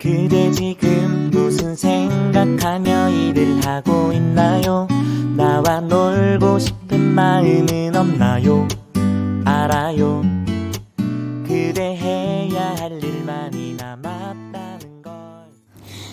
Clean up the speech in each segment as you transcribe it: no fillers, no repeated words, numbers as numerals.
그대 지금 무슨 생각하며 일을 하고 있나요? 나와 놀고 싶은 마음은 없나요? 알아요. 그대 해야 할 일만이 남았다는 걸.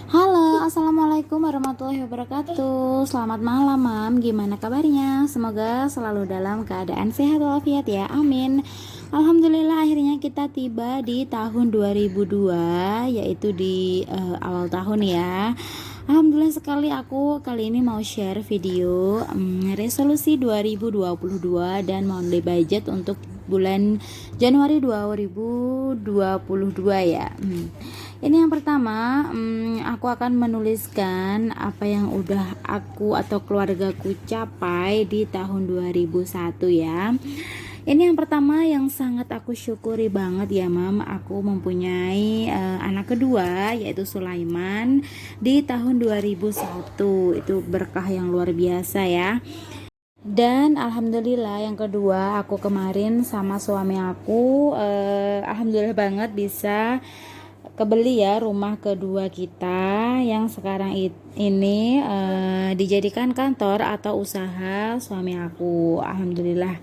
Halo, assalamualaikum warahmatullahi wabarakatuh. Selamat malam, Mam. Gimana kabarnya? Semoga selalu dalam keadaan sehat walafiat ya. Amin. Alhamdulillah, akhirnya kita tiba di tahun 2002, yaitu di awal tahun ya. Alhamdulillah sekali, aku kali ini mau share video resolusi 2022 dan monthly budget untuk bulan Januari 2022 ya. Ini yang pertama, aku akan menuliskan apa yang udah aku atau keluargaku capai di tahun 2001 ya. Ini yang pertama yang sangat aku syukuri banget ya, Mam. Aku mempunyai anak kedua, yaitu Sulaiman, di tahun 2001. Itu berkah yang luar biasa ya. Dan alhamdulillah yang kedua, aku kemarin sama suami aku alhamdulillah banget bisa kebeli ya rumah kedua kita yang sekarang ini dijadikan kantor atau usaha suami aku. Alhamdulillah.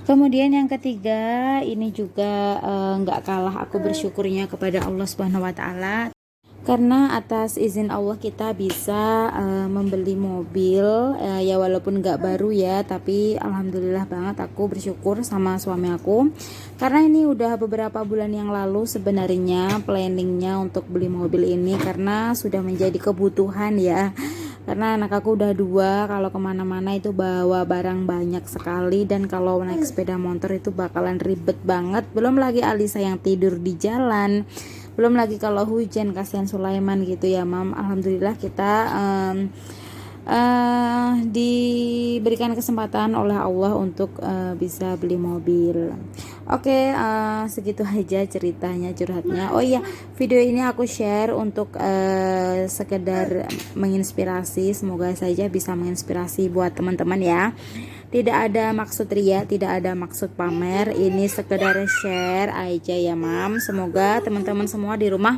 Kemudian yang ketiga, ini juga nggak kalah aku bersyukurnya kepada Allah Subhanahu wa taala, karena atas izin Allah kita bisa membeli mobil ya, walaupun nggak baru ya, tapi alhamdulillah banget aku bersyukur sama suami aku, karena ini udah beberapa bulan yang lalu sebenarnya planningnya untuk beli mobil ini, karena sudah menjadi kebutuhan ya. Karena anak aku udah dua, kalau kemana-mana itu bawa barang banyak sekali, dan kalau naik sepeda motor itu bakalan ribet banget. Belum lagi Alisa yang tidur di jalan, belum lagi kalau hujan, kasihan Sulaiman gitu ya, Mam. Alhamdulillah kita diberikan kesempatan oleh Allah untuk bisa beli mobil. Oke, segitu aja ceritanya, curhatnya. Oh iya, video ini aku share untuk sekedar menginspirasi. Semoga saja bisa menginspirasi buat teman-teman ya. Tidak ada maksud ria, tidak ada maksud pamer. Ini sekedar share aja ya, Mam. Semoga teman-teman semua di rumah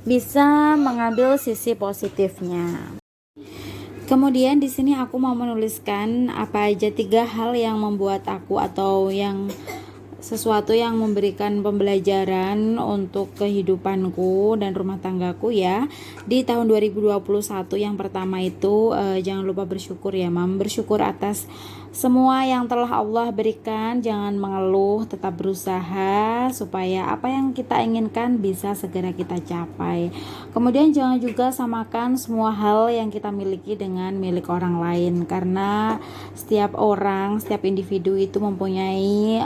bisa mengambil sisi positifnya. Kemudian di sini aku mau menuliskan apa aja 3 hal yang membuat aku atau yang sesuatu yang memberikan pembelajaran untuk kehidupanku dan rumah tanggaku ya di tahun 2021. Yang pertama itu jangan lupa bersyukur ya, Mam. Bersyukur atas semua yang telah Allah berikan, jangan mengeluh, tetap berusaha supaya apa yang kita inginkan bisa segera kita capai. Kemudian jangan juga samakan semua hal yang kita miliki dengan milik orang lain, karena setiap orang, setiap individu itu mempunyai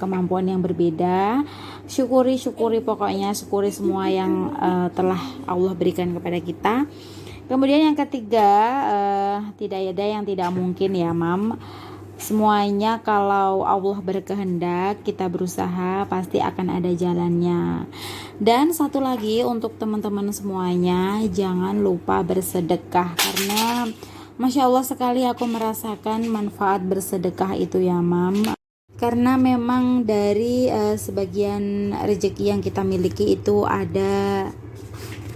kemampuan yang berbeda. Syukuri pokoknya, syukuri semua yang telah Allah berikan kepada kita. Kemudian yang ketiga, tidak ada yang tidak mungkin ya, Mam. Semuanya kalau Allah berkehendak, kita berusaha pasti akan ada jalannya. Dan satu lagi untuk teman-teman semuanya, jangan lupa bersedekah, karena Masya Allah sekali aku merasakan manfaat bersedekah itu ya, Mam. Karena memang dari sebagian rezeki yang kita miliki itu ada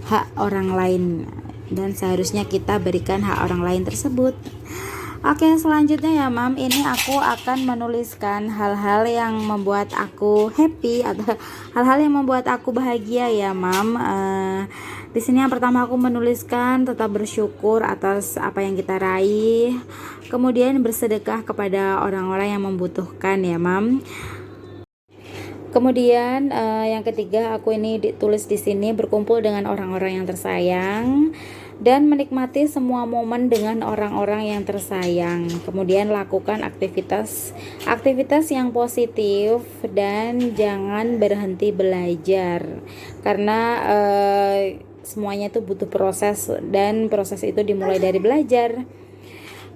hak orang lain, dan seharusnya kita berikan hak orang lain tersebut. Oke, selanjutnya ya, Mam, ini aku akan menuliskan hal-hal yang membuat aku happy atau hal-hal yang membuat aku bahagia ya, Mam. Di sini yang pertama aku menuliskan tetap bersyukur atas apa yang kita raih. Kemudian bersedekah kepada orang-orang yang membutuhkan ya, Mam. Kemudian yang ketiga aku ini ditulis di sini berkumpul dengan orang-orang yang tersayang dan menikmati semua momen dengan orang-orang yang tersayang. Kemudian lakukan aktivitas yang positif dan jangan berhenti belajar, karena semuanya itu butuh proses, dan proses itu dimulai dari belajar.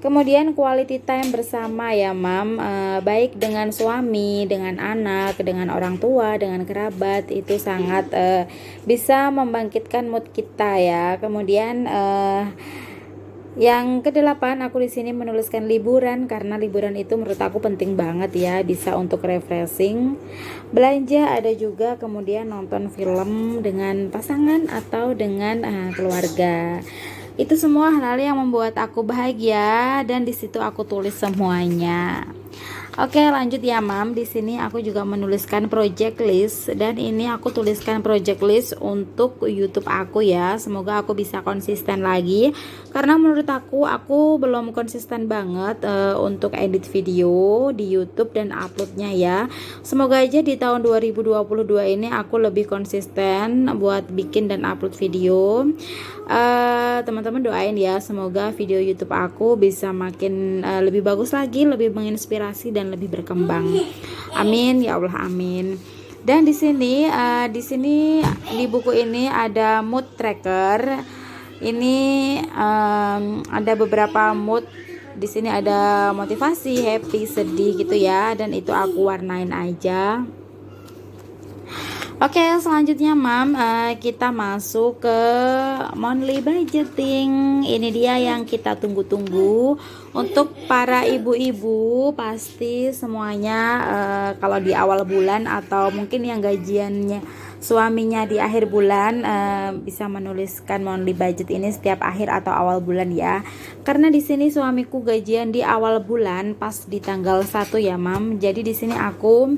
Kemudian quality time bersama ya, Mam, baik dengan suami, dengan anak, dengan orang tua, dengan kerabat, itu sangat bisa membangkitkan mood kita ya. Kemudian Yang kedelapan, aku di sini menuliskan liburan karena liburan itu menurut aku penting banget ya, bisa untuk refreshing. Belanja ada juga, kemudian nonton film dengan pasangan atau dengan keluarga. Itu semua hal-hal yang membuat aku bahagia dan di situ aku tulis semuanya. Oke, lanjut ya, Mam. Di sini aku juga menuliskan project list dan ini aku tuliskan project list untuk YouTube aku ya. Semoga aku bisa konsisten lagi karena menurut aku belum konsisten banget untuk edit video di YouTube dan uploadnya ya. Semoga aja di tahun 2022 ini aku lebih konsisten buat bikin dan upload video. Teman-teman doain ya, semoga video YouTube aku bisa makin lebih bagus lagi, lebih menginspirasi dan lebih berkembang. Amin ya Allah, amin. Dan di sini di buku ini ada mood tracker. Ini ada beberapa mood. Di sini ada motivasi, happy, sedih gitu ya, dan itu aku warnain aja. Oke, selanjutnya Mam, kita masuk ke monthly budgeting. Ini dia yang kita tunggu-tunggu. Untuk para ibu-ibu pasti semuanya kalau di awal bulan atau mungkin yang gajiannya suaminya di akhir bulan bisa menuliskan monthly budget ini setiap akhir atau awal bulan ya. Karena di sini suamiku gajian di awal bulan pas di tanggal 1 ya, Mam. Jadi di sini aku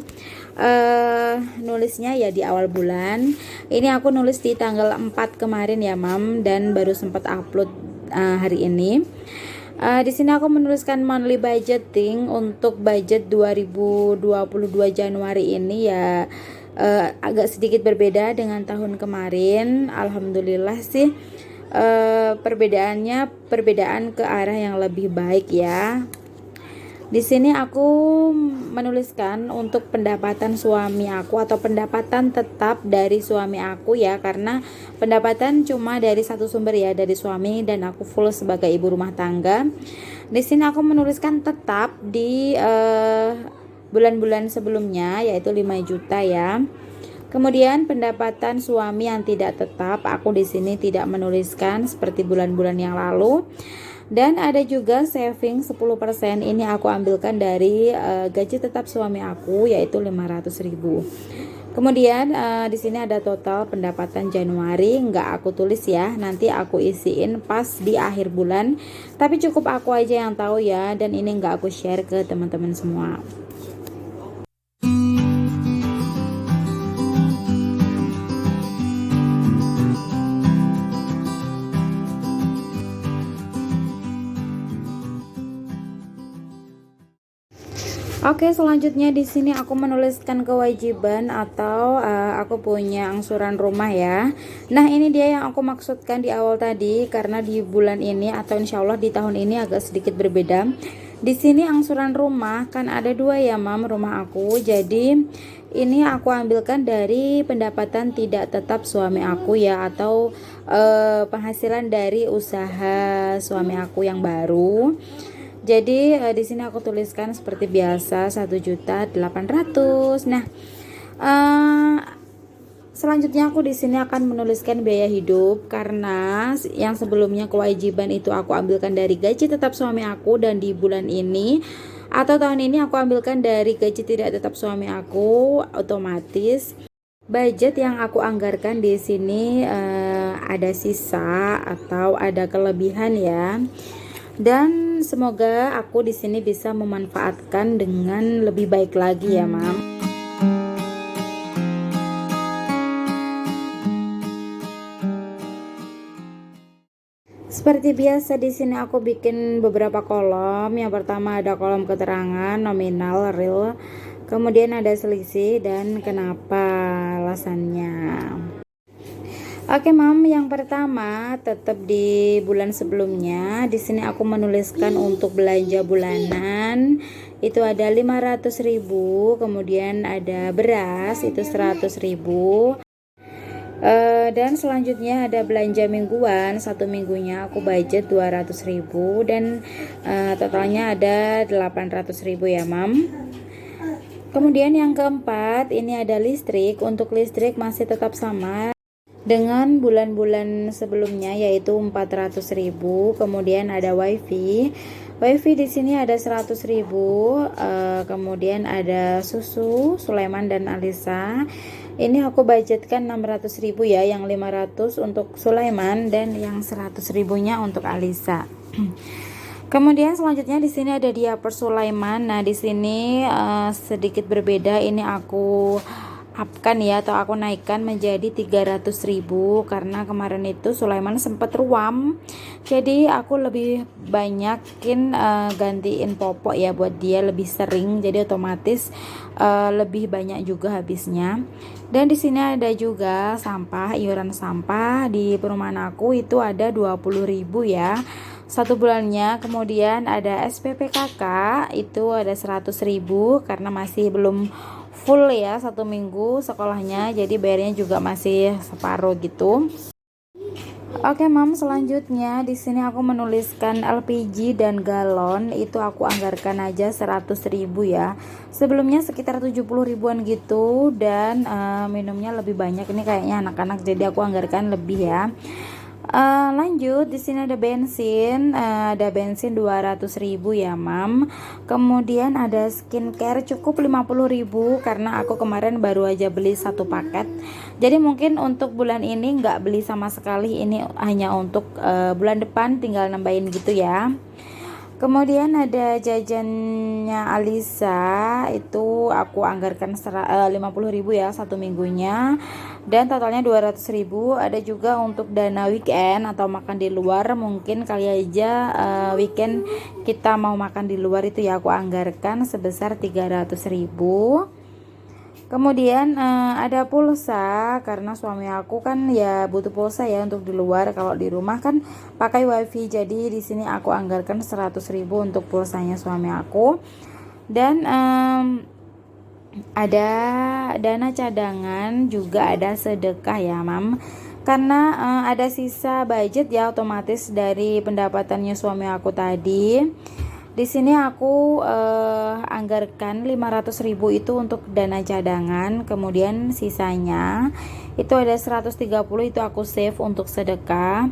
nulisnya ya di awal bulan. Ini aku nulis di tanggal 4 kemarin ya, Mam, dan baru sempat upload hari ini. Di sini aku menuliskan monthly budgeting untuk budget 2022 Januari ini ya, agak sedikit berbeda dengan tahun kemarin. Alhamdulillah sih perbedaan ke arah yang lebih baik ya. Di sini aku menuliskan untuk pendapatan suami aku atau pendapatan tetap dari suami aku ya, karena pendapatan cuma dari satu sumber ya, dari suami, dan aku full sebagai ibu rumah tangga. Di sini aku menuliskan tetap di bulan-bulan sebelumnya yaitu 5 juta ya. Kemudian pendapatan suami yang tidak tetap aku di sini tidak menuliskan seperti bulan-bulan yang lalu. Dan ada juga saving 10%, ini aku ambilkan dari gaji tetap suami aku yaitu 500.000. Kemudian di sini ada total pendapatan Januari, nggak aku tulis ya, nanti aku isiin pas di akhir bulan. Tapi cukup aku aja yang tahu ya, dan ini nggak aku share ke teman-teman semua. Oke, selanjutnya di sini aku menuliskan kewajiban atau aku punya angsuran rumah ya. Nah, ini dia yang aku maksudkan di awal tadi, karena di bulan ini atau insya Allah di tahun ini agak sedikit berbeda. Di sini angsuran rumah kan ada 2 ya, Mam, rumah aku. Jadi ini aku ambilkan dari pendapatan tidak tetap suami aku ya, atau penghasilan dari usaha suami aku yang baru. Jadi di sini aku tuliskan seperti biasa 1.800.000. Nah, selanjutnya aku di sini akan menuliskan biaya hidup karena yang sebelumnya kewajiban itu aku ambilkan dari gaji tetap suami aku, dan di bulan ini atau tahun ini aku ambilkan dari gaji tidak tetap suami aku. Otomatis budget yang aku anggarkan di sini ada sisa atau ada kelebihan ya. Dan semoga aku di sini bisa memanfaatkan dengan lebih baik lagi ya, Mam. Seperti biasa di sini aku bikin beberapa kolom. Yang pertama ada kolom keterangan, nominal, real. Kemudian ada selisih dan kenapa alasannya. Oke, Mam, yang pertama tetap di bulan sebelumnya. Di sini aku menuliskan untuk belanja bulanan itu ada 500.000, kemudian ada beras itu 100.000. Dan selanjutnya ada belanja mingguan, 1 minggunya aku budget 200.000 dan totalnya ada 800.000 ya, Mam. Kemudian yang keempat ini ada listrik. Untuk listrik masih tetap sama dengan bulan-bulan sebelumnya, yaitu 400.000. Kemudian ada wifi. Wifi di sini ada 100.000. Kemudian ada susu Sulaiman dan Alisa. Ini aku budgetkan 600.000 ya, yang 500 untuk Sulaiman dan yang 100.000-nya untuk Alisa. Kemudian selanjutnya di sini ada diaper Sulaiman. Nah, di sini sedikit berbeda. Ini aku upkan ya, atau aku naikkan menjadi 300.000 karena kemarin itu Sulaiman sempat ruam. Jadi aku lebih banyakin gantiin popok ya buat dia lebih sering. Jadi otomatis lebih banyak juga habisnya. Dan di sini ada juga sampah, iuran sampah di perumahan aku itu ada 20.000 ya. 1 bulannya. Kemudian ada SPPKK itu ada 100.000 karena masih belum full ya 1 minggu sekolahnya, jadi bayarnya juga masih separuh gitu. Oke mam, selanjutnya di sini aku menuliskan LPG dan galon itu aku anggarkan aja 100.000 ya. Sebelumnya sekitar 70.000-an gitu, dan minumnya lebih banyak, ini kayaknya anak-anak jadi aku anggarkan lebih ya. Lanjut di sini ada bensin, 200.000 ya mam. Kemudian ada skincare cukup 50.000 karena aku kemarin baru aja beli 1 paket. Jadi mungkin untuk bulan ini nggak beli sama sekali, ini hanya untuk bulan depan tinggal nambahin gitu ya. Kemudian ada jajannya Alisa itu aku anggarkan 50.000 ya 1 minggunya, dan totalnya 200.000. Ada juga untuk dana weekend atau makan di luar, mungkin kali aja weekend kita mau makan di luar itu ya aku anggarkan sebesar 300.000. Kemudian ada pulsa karena suami aku kan ya butuh pulsa ya untuk di luar. Kalau di rumah kan pakai wifi, jadi di sini aku anggarkan 100.000 untuk pulsanya suami aku. Dan ada dana cadangan, juga ada sedekah ya mam. Karena ada sisa budget ya otomatis dari pendapatannya suami aku tadi. Di sini aku anggarkan 500.000 itu untuk dana cadangan. Kemudian sisanya itu ada 130 itu aku save untuk sedekah.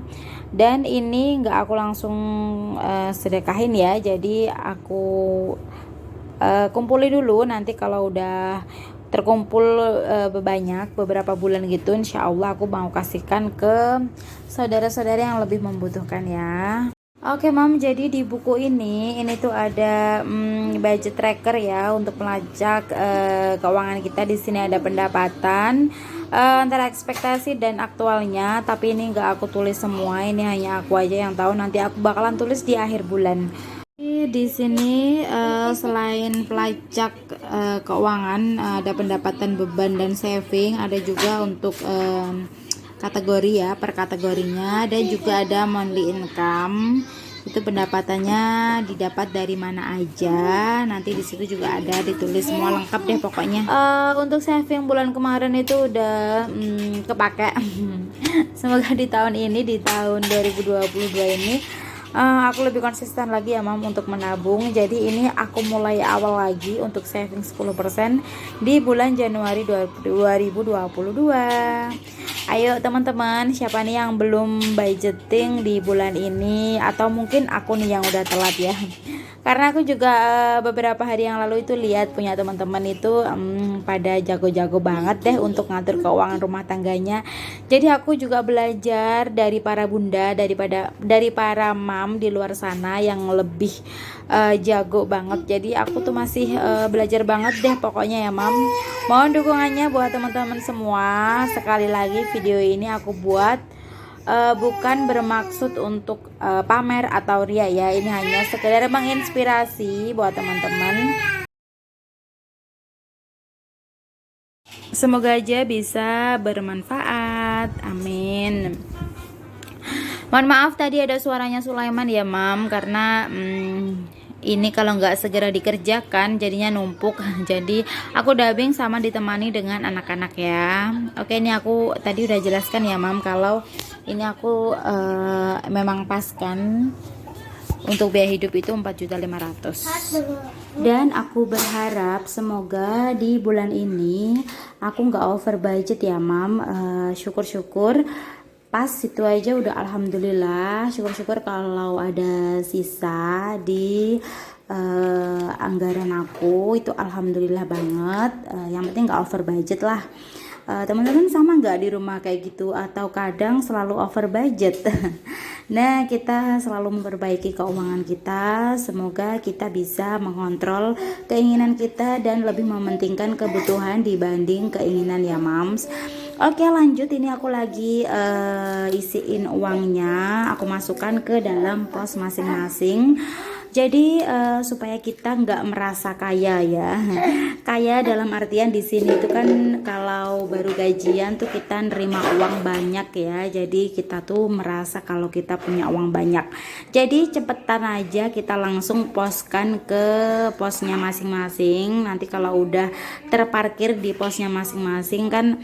Dan ini nggak aku langsung sedekahin ya, jadi aku kumpuli dulu. Nanti kalau udah terkumpul banyak beberapa bulan gitu, insya Allah aku mau kasihkan ke saudara-saudara yang lebih membutuhkan ya. Oke mam, jadi di buku ini tuh ada budget tracker ya untuk melacak keuangan kita. Di sini ada pendapatan antara ekspektasi dan aktualnya, tapi ini nggak aku tulis semua, ini hanya aku aja yang tahu. Nanti aku bakalan tulis di akhir bulan. Di sini selain pelacak keuangan, ada pendapatan, beban, dan saving. Ada juga untuk kategori ya, per kategorinya. Dan juga ada monthly income, itu pendapatannya didapat dari mana aja. Nanti di situ juga ada ditulis semua lengkap deh pokoknya. Untuk saving bulan kemarin itu udah kepake. Semoga di tahun ini, di tahun 2022 ini aku lebih konsisten lagi ya mam untuk menabung. Jadi ini aku mulai awal lagi untuk saving 10% di bulan Januari 2022. Ayo teman-teman, siapa nih yang belum budgeting di bulan ini, atau mungkin aku nih yang udah telat ya. Karena aku juga beberapa hari yang lalu itu lihat punya teman-teman itu pada jago-jago banget deh untuk ngatur keuangan rumah tangganya. Jadi aku juga belajar dari para bunda, dari para mam di luar sana yang lebih jago banget. Jadi aku tuh masih belajar banget deh pokoknya ya mam. Mohon dukungannya buat teman-teman semua. Sekali lagi video ini aku buat bukan bermaksud untuk pamer atau ria ya. Ini hanya sekedar menginspirasi buat teman-teman. Semoga aja bisa bermanfaat. Amin. Mohon maaf tadi ada suaranya Sulaiman ya mam, karena ini kalau nggak segera dikerjakan jadinya numpuk. Jadi aku dubbing sama ditemani dengan anak-anak ya. Oke, ini aku tadi udah jelaskan ya mam, kalau ini aku memang pas kan Untuk biaya hidup itu 4.500.000. Dan aku berharap semoga di bulan ini aku nggak over budget ya mam. Syukur-syukur pas itu aja udah alhamdulillah. Syukur-syukur kalau ada sisa di anggaran aku itu alhamdulillah banget. Yang penting nggak over budget lah. Teman-teman sama nggak di rumah kayak gitu atau kadang selalu over budget? Nah, kita selalu memperbaiki keuangan kita. Semoga kita bisa mengontrol keinginan kita dan lebih mementingkan kebutuhan dibanding keinginan ya mams. Oke, lanjut. Ini aku lagi isiin uangnya. Aku masukkan ke dalam pos masing-masing. Jadi supaya kita nggak merasa kaya ya. Kaya dalam artian di sini itu kan kalau baru gajian tuh kita nerima uang banyak ya. Jadi kita tuh merasa kalau kita punya uang banyak. Jadi cepetan aja kita langsung poskan ke posnya masing-masing. Nanti kalau udah terparkir di posnya masing-masing kan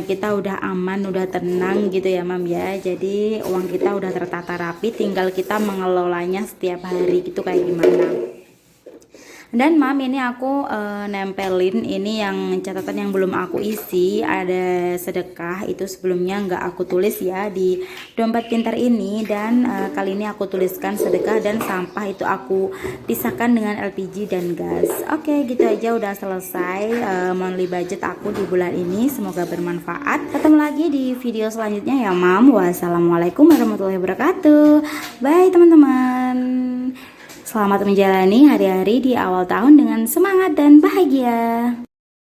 kita udah aman, udah tenang gitu ya mam ya. Jadi uang kita udah tertata rapi, tinggal kita mengelolanya setiap hari gitu kayak gimana. Dan mam ini aku nempelin ini yang catatan yang belum aku isi, ada sedekah itu sebelumnya nggak aku tulis ya di dompet pintar ini. Dan kali ini aku tuliskan sedekah dan sampah itu aku pisahkan dengan LPG dan gas. Oke, gitu aja udah selesai monthly budget aku di bulan ini. Semoga bermanfaat. Ketemu lagi di video selanjutnya ya mam. Wassalamualaikum warahmatullahi wabarakatuh. Bye teman-teman. Selamat menjalani hari-hari di awal tahun dengan semangat dan bahagia.